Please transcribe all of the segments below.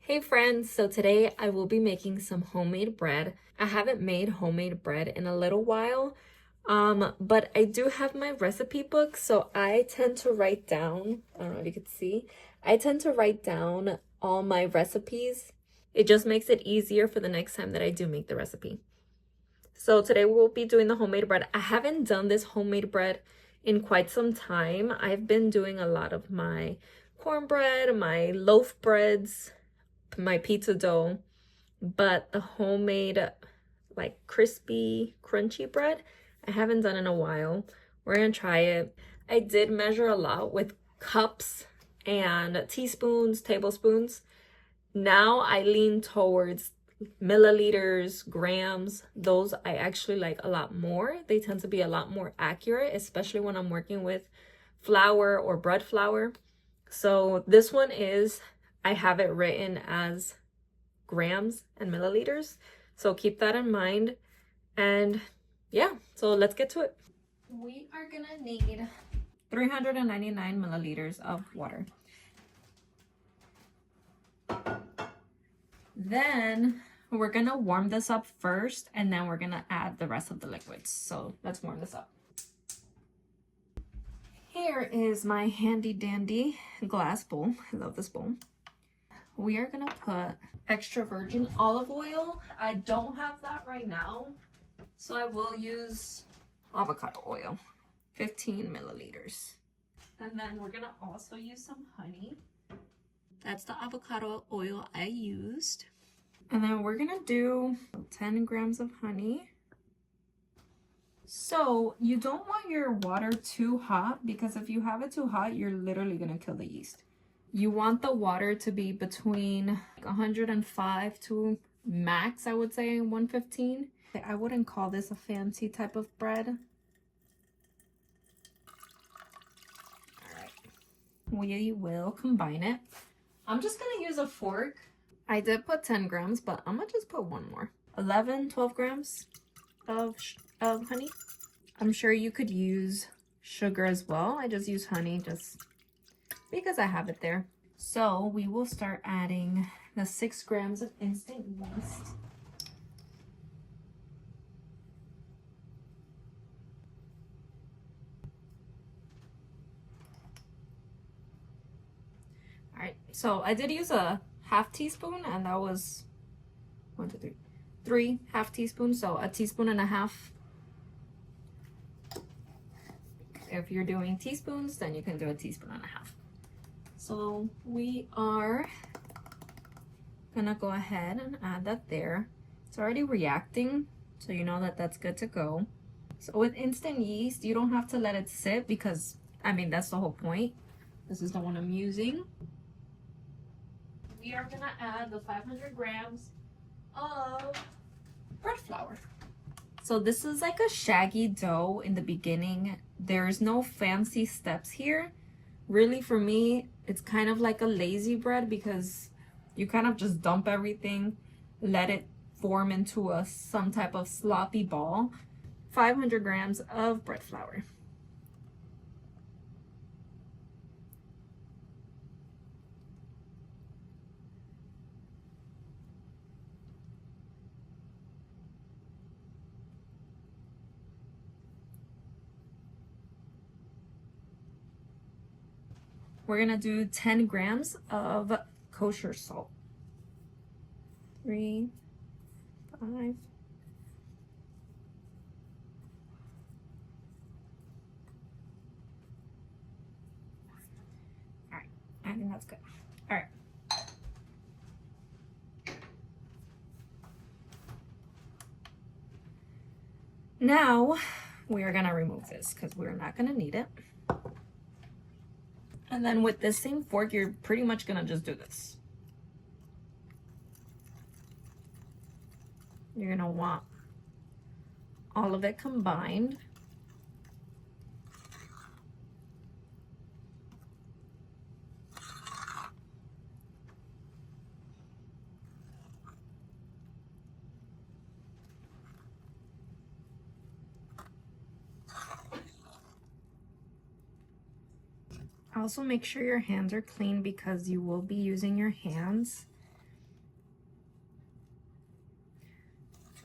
Hey friends, so today I will be making some homemade bread. I haven't made homemade bread in a little while, but I do have my recipe book, so I tend to write down, I don't know if you can see, I tend to write down all my recipes. It just makes it easier for the next time that I do make the recipe. So today we'll be doing the homemade bread. I haven't done this homemade bread in quite some time. I've been doing a lot of my cornbread, my loaf breads, my pizza dough, but the homemade like crispy crunchy bread I haven't done in a while. We're gonna try it. I did measure a lot with cups and teaspoons, tablespoons. Now I lean towards milliliters, grams. Those I actually like a lot more. They tend to be a lot more accurate, especially when I'm working with flour or bread flour. So this one is, I have it written as grams and milliliters. So keep that in mind. And yeah, so let's get to it. We are gonna need 399 milliliters of water. Then we're gonna warm this up first, and then we're gonna add the rest of the liquids. So let's warm this up. Here is my handy dandy glass bowl. I love this bowl. We are gonna put extra virgin olive oil. I don't have that right now, so I will use avocado oil, 15 milliliters. And then we're gonna also use some honey. That's the avocado oil I used. And then we're gonna do 10 grams of honey. So you don't want your water too hot, because if you have it too hot, you're literally gonna kill the yeast. You want the water to be between 105 to max, I would say 115. I wouldn't call this a fancy type of bread. All right, we will combine it. I'm just gonna use a fork. I did put 10 grams, but I'm gonna just put one more. 12 grams of honey. I'm sure you could use sugar as well. I just use honey just because I have it there. So we will start adding the 6 grams of instant yeast. All right, so I did use a half teaspoon, and that was 1, 2, 3, 3 half teaspoons, so a teaspoon and a half. If you're doing teaspoons, then you can do a teaspoon and a half. So we are gonna go ahead and add that there. It's already reacting, so you know that that's good to go. So with instant yeast, you don't have to let it sit, because I mean, that's the whole point. This is the one I'm using. We are gonna add the 500 grams of bread flour. So this is like a shaggy dough in the beginning. There's no fancy steps here. Really, for me, it's kind of like a lazy bread, because you kind of just dump everything, let it form into some type of sloppy ball. 500 grams of bread flour. We're gonna do 10 grams of kosher salt. 3, 5. All right, I think that's good. All right. Now we are gonna remove this, because we're not gonna need it. And then with this same fork, you're pretty much gonna just do this. You're gonna want all of it combined. Also make sure your hands are clean, because you will be using your hands.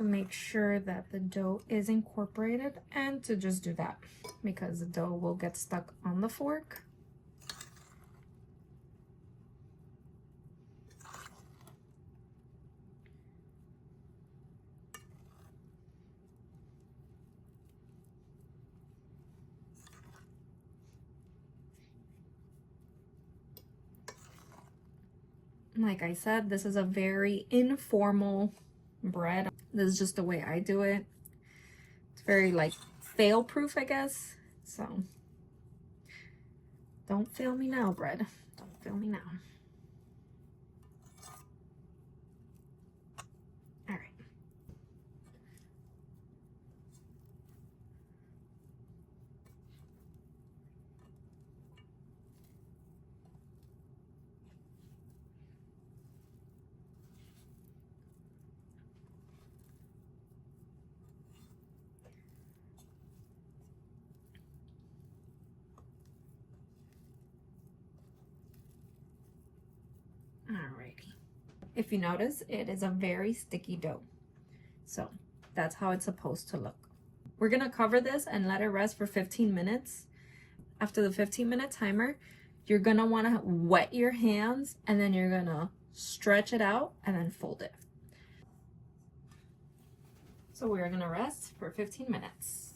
to make sure that the dough is incorporated and to just do that because the dough will get stuck on the fork. Like I said, this is a very informal bread. This is just the way I do it. It's very like fail proof, I guess. So don't fail me now, bread. Don't fail me now. All right. Alrighty. If you notice, it is a very sticky dough. So that's how it's supposed to look. We're gonna cover this and let it rest for 15 minutes. After the 15-minute timer, you're gonna wanna wet your hands and then you're gonna stretch it out and then fold it. So we're gonna rest for 15 minutes.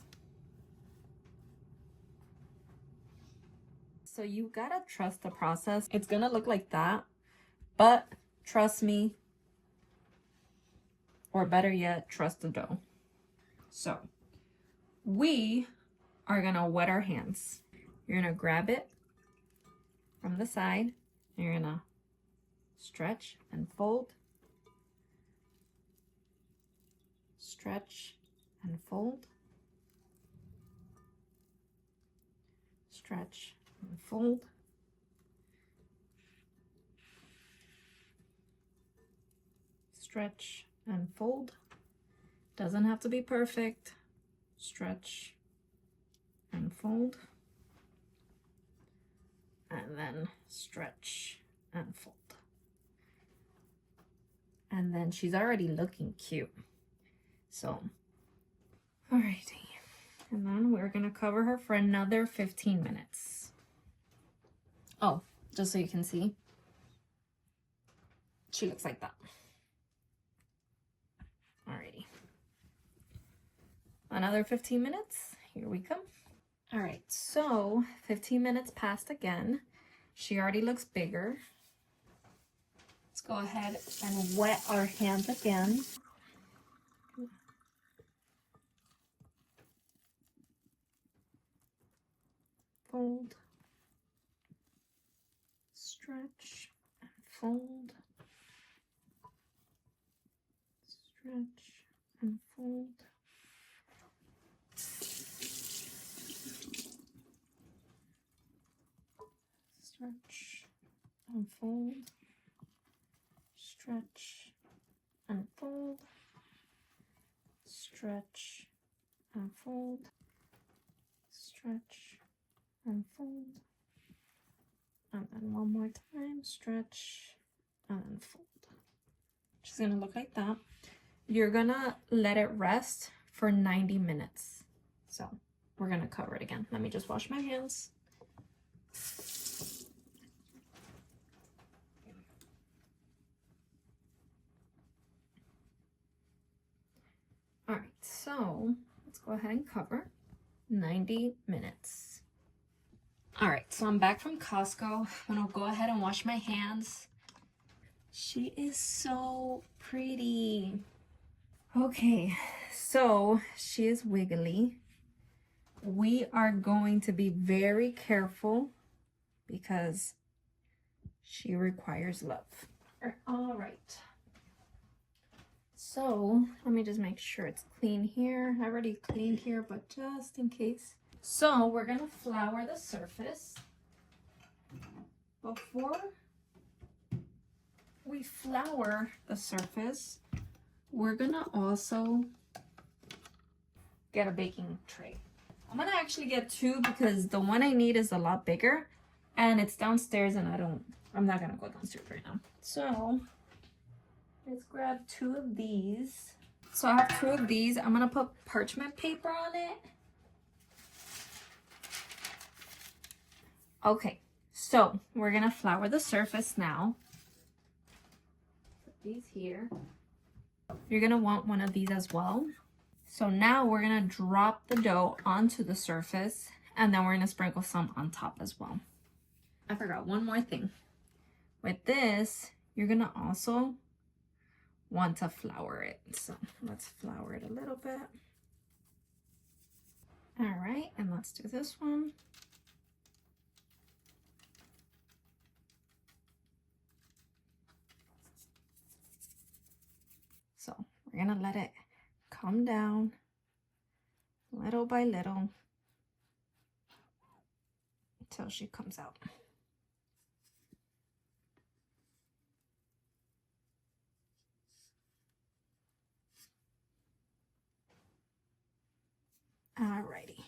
So you gotta trust the process. It's gonna look like that, but trust me, or better yet, trust the dough. So we are gonna wet our hands. You're gonna grab it from the side, and you're gonna stretch and fold, stretch and fold, stretch and fold, stretch and fold. Doesn't have to be perfect. Stretch and fold, and then stretch and fold. And then she's already looking cute. So, alrighty. And then we're gonna cover her for another 15 minutes. Oh, just so you can see, she looks like that. Alrighty. Another 15 minutes. Here we come. All right, so 15 minutes passed again. She already looks bigger. Let's go ahead and wet our hands again. Fold, stretch, and fold, stretch, and fold. Stretch and fold, stretch and fold, stretch and fold, stretch and fold, and then one more time, stretch and fold. She's gonna look like that. You're gonna let it rest for 90 minutes. So we're gonna cover it again. Let me just wash my hands. All right, so let's go ahead and cover 90 minutes. All right, so I'm back from Costco. I'm gonna go ahead and wash my hands. She is so pretty. Okay, so she is wiggly. We are going to be very careful because she requires love. All right. So let me just make sure it's clean here. I already cleaned here, but just in case. So we're gonna flour the surface. Before we flour the surface, we're gonna also get a baking tray. I'm gonna actually get two because the one I need is a lot bigger and it's downstairs and I'm not gonna go downstairs right now. So let's grab two of these. So I have 2 of these. I'm gonna put parchment paper on it. Okay, so we're gonna flour the surface now. Put these here. You're gonna want one of these as well. So now we're gonna drop the dough onto the surface, and then we're gonna sprinkle some on top as well. I forgot one more thing. With this, you're gonna also want to flour it. So let's flour it a little bit. All right, and let's do this one. So we're gonna let it come down little by little until she comes out. Alrighty.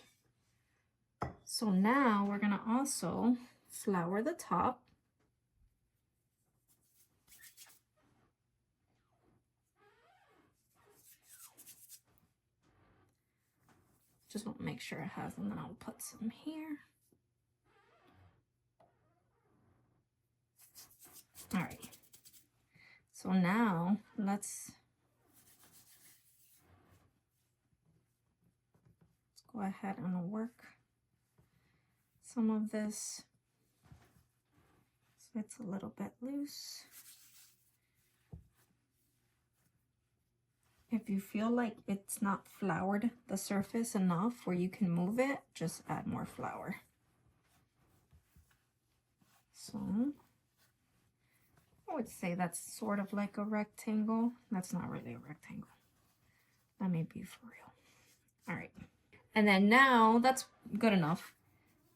So now we're gonna also flour the top. Just want to make sure it has, and then I'll put some here. All right. So now let's go ahead and work some of this so it's a little bit loose. If you feel like it's not floured the surface enough where you can move it, just add more flour. So I would say that's sort of like a rectangle. That's not really a rectangle. That may be for real. All right. And then now that's good enough.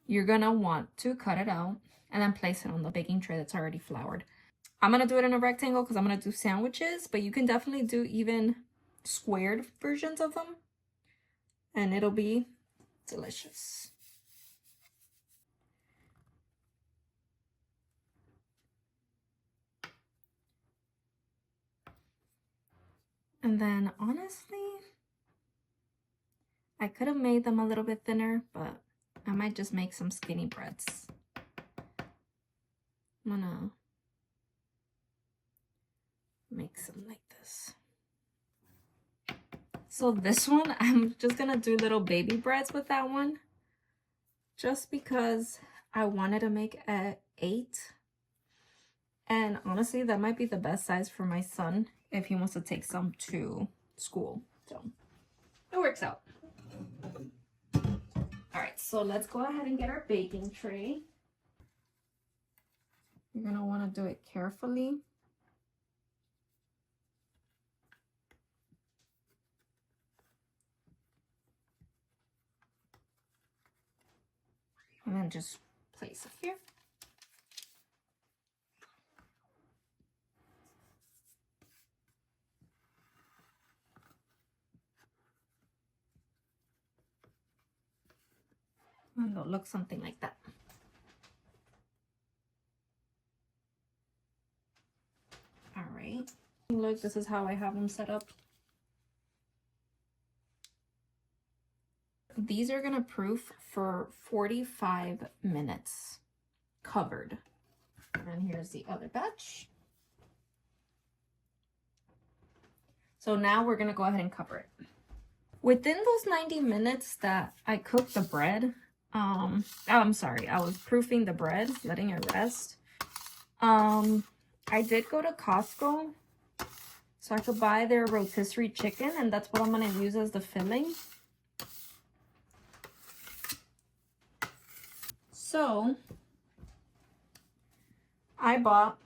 You're gonna want to cut it out and then place it on the baking tray that's already floured. I'm gonna do it in a rectangle because I'm gonna do sandwiches, but you can definitely do even squared versions of them and it'll be delicious. And then honestly, I could have made them a little bit thinner, but I might just make some skinny breads. I'm gonna make some like this. So this one, I'm just gonna do little baby breads with that one, just because I wanted to make a 8. And honestly, that might be the best size for my son if he wants to take some to school. So it works out. All right, so let's go ahead and get our baking tray. You're gonna wanna do it carefully. And then just place it here. And it'll look something like that. All right. Look, this is how I have them set up. These are gonna proof for 45 minutes covered. And here's the other batch. So now we're gonna go ahead and cover it. Within those 90 minutes that I cooked the bread, I'm sorry, I was proofing the bread, letting it rest. I did go to Costco so I could buy their rotisserie chicken, and that's what I'm gonna use as the filling. So I bought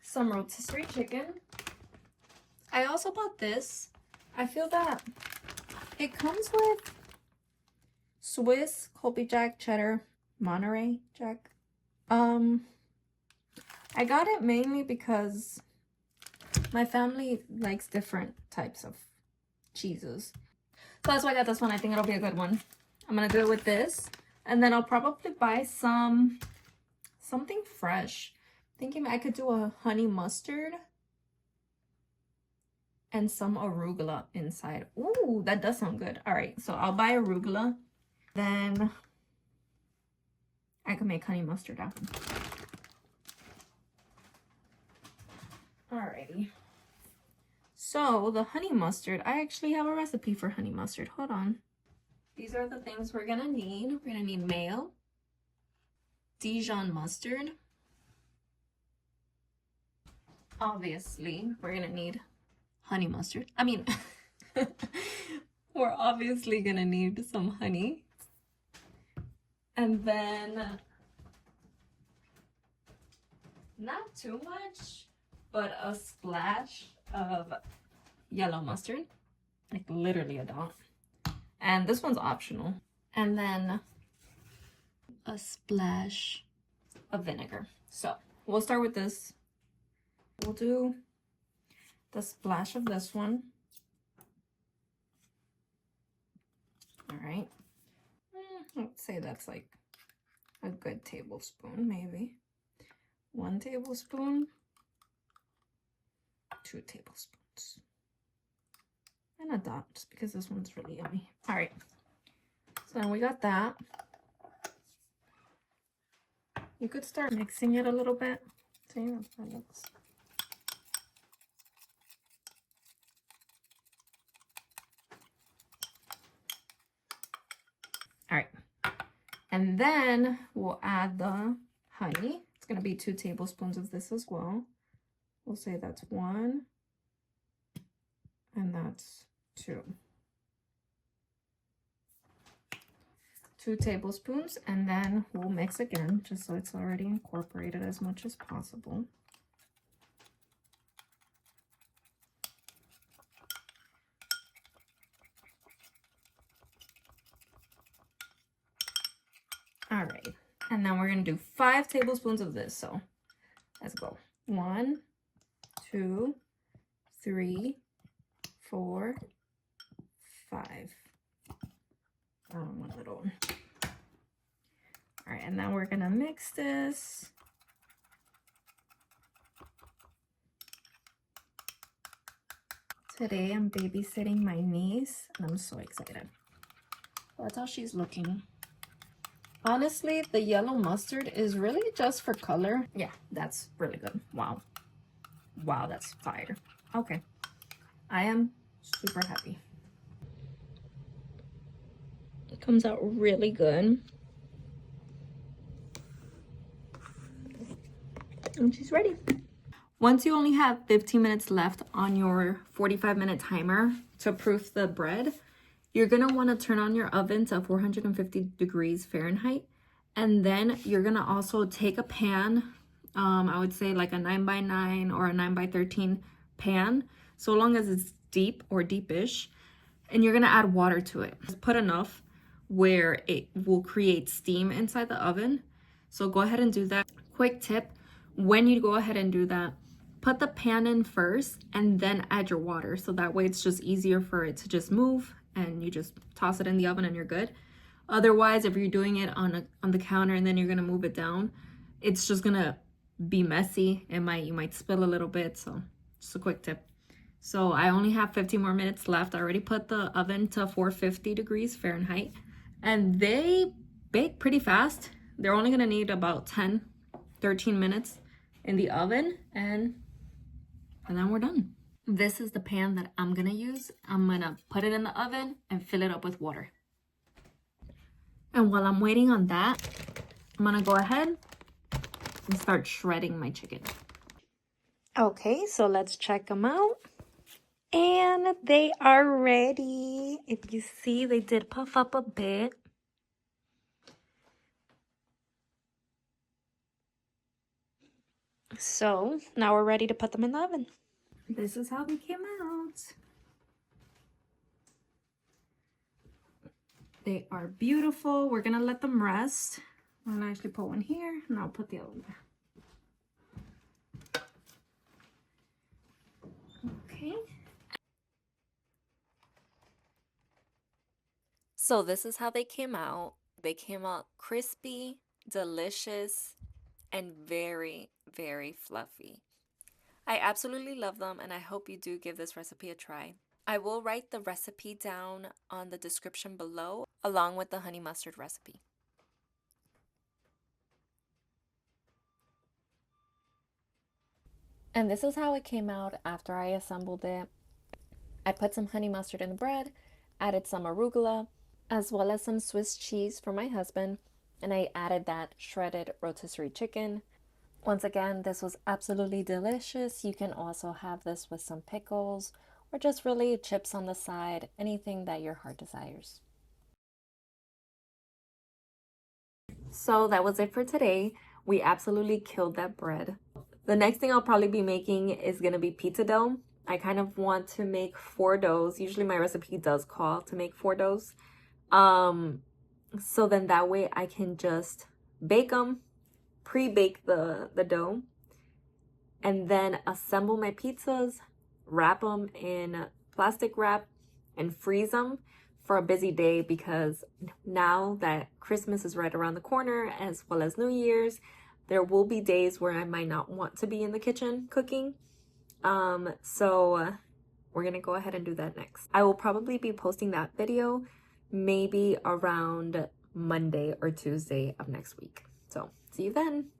some rotisserie chicken. I also bought this. I feel that it comes with Swiss, Colby Jack, cheddar, Monterey Jack. I got it mainly because my family likes different types of cheeses. So that's why I got this one. I think it'll be a good one. I'm gonna do it with this, and then I'll probably buy something fresh. Thinking I could do a honey mustard. and some arugula inside. Ooh, that does sound good. All right, so I'll buy arugula. Then I can make honey mustard happen. Alrighty. So the honey mustard, I actually have a recipe for honey mustard. Hold on. These are the things we're gonna need. We're gonna need mayo, Dijon mustard. Obviously, we're gonna need honey mustard. I mean, we're obviously gonna need some honey. And then, not too much, but a splash of yellow mustard. Like literally a dot. And this one's optional. And then a splash of vinegar. So we'll start with this. We'll do the splash of this one. All right. Let's say that's like a good tablespoon, maybe. 1 tablespoon, 2 tablespoons. And a dot, just because this one's really yummy. All right. So then we got that. You could start mixing it a little bit. See how that looks. All right. And then we'll add the honey. It's going to be 2 tablespoons of this as well. We'll say that's 1 and that's 2. 2 tablespoons, and then we'll mix again just so it's already incorporated as much as possible. All right, and then we're gonna do 5 tablespoons of this. So let's go. 1, 2, 3, 4, 5. One little one. All right, and now we're gonna mix this. Today I'm babysitting my niece, and I'm so excited. That's how she's looking. Honestly, the yellow mustard is really just for color. Yeah, that's really good. Wow. Wow, that's fire. Okay. I am super happy. It comes out really good. And she's ready. Once you only have 15 minutes left on your 45-minute timer to proof the bread, you're gonna wanna turn on your oven to 450 degrees Fahrenheit. And then you're gonna also take a pan, I would say like a 9x9 or a 9x13 pan, so long as it's deep or deepish. And you're gonna add water to it. Just put enough where it will create steam inside the oven. So go ahead and do that. Quick tip, when you go ahead and do that, put the pan in first and then add your water. So that way it's just easier for it to just move and you just toss it in the oven and you're good. Otherwise, if you're doing it on the counter and then you're gonna move it down, it's just gonna be messy. You might spill a little bit, so just a quick tip. So I only have 15 more minutes left. I already put the oven to 450 degrees Fahrenheit, and they bake pretty fast. They're only gonna need about 10-13 minutes in the oven, and then we're done. This is the pan that I'm gonna use. I'm gonna put it in the oven and fill it up with water. And while I'm waiting on that, I'm gonna go ahead and start shredding my chicken. Okay, so let's check them out. And they are ready. If you see, they did puff up a bit. So now we're ready to put them in the oven. This is how they came out. They are beautiful. We're gonna let them rest. I'm gonna actually put one here and I'll put the other one there. Okay. So this is how they came out. They came out crispy, delicious, and very, very fluffy. I absolutely love them, and I hope you do give this recipe a try. I will write the recipe down on the description below, along with the honey mustard recipe. And this is how it came out after I assembled it. I put some honey mustard in the bread, added some arugula, as well as some Swiss cheese for my husband, and I added that shredded rotisserie chicken. Once again, this was absolutely delicious. You can also have this with some pickles or just really chips on the side, anything that your heart desires. So that was it for today. We absolutely killed that bread. The next thing I'll probably be making is going to be pizza dough. I kind of want to make 4 doughs. Usually my recipe does call to make 4 doughs. So then that way I can just bake them, pre-bake the dough, and then assemble my pizzas, wrap them in plastic wrap, and freeze them for a busy day, because now that Christmas is right around the corner, as well as New Year's, there will be days where I might not want to be in the kitchen cooking. So we're gonna go ahead and do that next. I will probably be posting that video maybe around Monday or Tuesday of next week. So see you then.